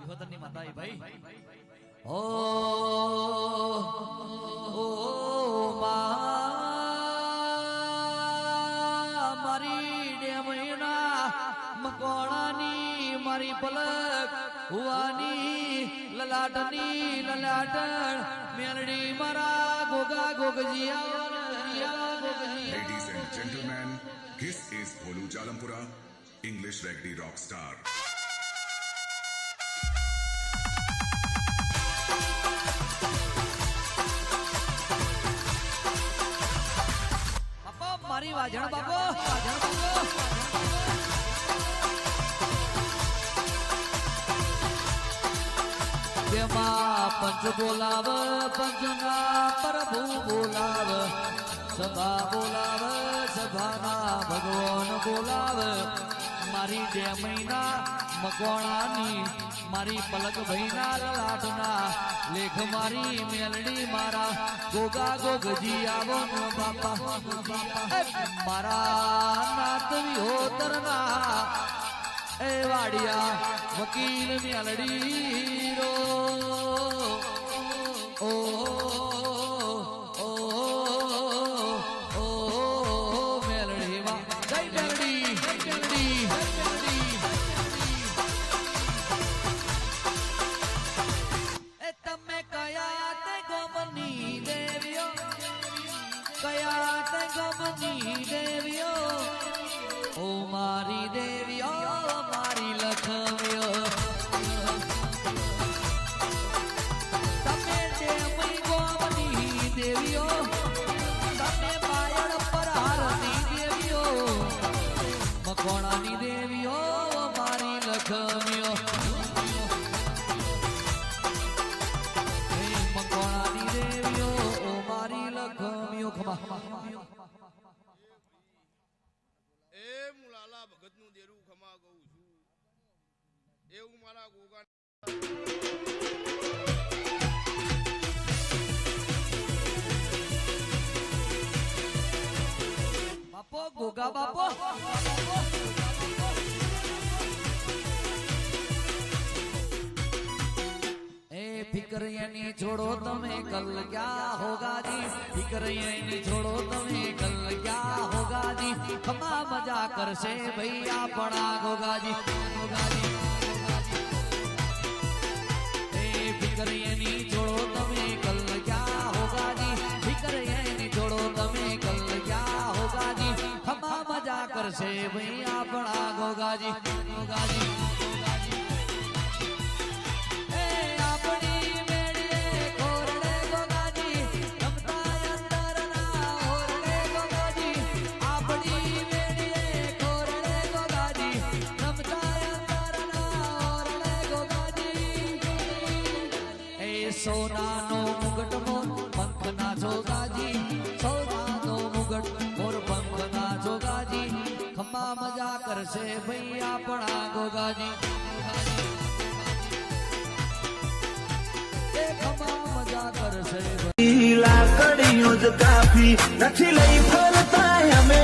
વિહોતરની માતા ભાઈ ઓ મારી ડેમૈના મકોણાની મારી પલક હુવાની લલાટની લલાટણ મેલડી મારા Goga ગોગજીયા. Ladies and gentlemen, this is Bolu Jalampura, English Ragdi rock star. બાપા મારી વાજણ બાપો વાજણ બાપો તેમાં પંચ બોલાવ પંચના પ્રભુ બોલાવ સભા બોલાવ સભાના ભગવાન બોલાવ મારી 2 મહિના મકોણાની મારી પલક ભાઈના લલાટના લેખ મારી મેલડી મારા ગોગા ગોગજી આવો બાપા મારા નાત વિહોતરના એ વાડિયા વકીલ મેલડી રો ઓ મારી દેવીઓ મારી લખવ્યો તમે દેવી ગોમની દેવીઓ તમે પાયણ પરહારની દેવીઓ મકોણાની દેવીઓ મારી લખવ્યો મકોણાની દેવીઓ મારી લખવ્યો ખમા ભગત નું દેરું ખમા ગઉં છું એવું મારા ગોગા બાપો ગોગા બાપો એ ફિકર યાની છોડો તમે કલ ક્યા હોગા જી ફિકર યાની છોડો તમે કલ ક્યા હોગા જી ખમા મજા કરશે ભૈયા પડા ગોગાજી ગોગાજી એ ફિકર યાની છોડો તમે કલ ક્યા હોગા જી ફિકર યાની છોડો તમે કલ ક્યા હોગા જી ખમા મજા કરશે ભૈયા પડા ગોગાજી ગોગાજી સોનાનો મુગટ મોર પંખના જોગાજી સોનાનો મુગટ મોર પંખના જોગાજી ખમા મજા કરશે ભઈ આપણા ગોગાજી એ ખમા મજા કરશે લાકડીઓ જ કાફી નથી લઈ ફરતા અમે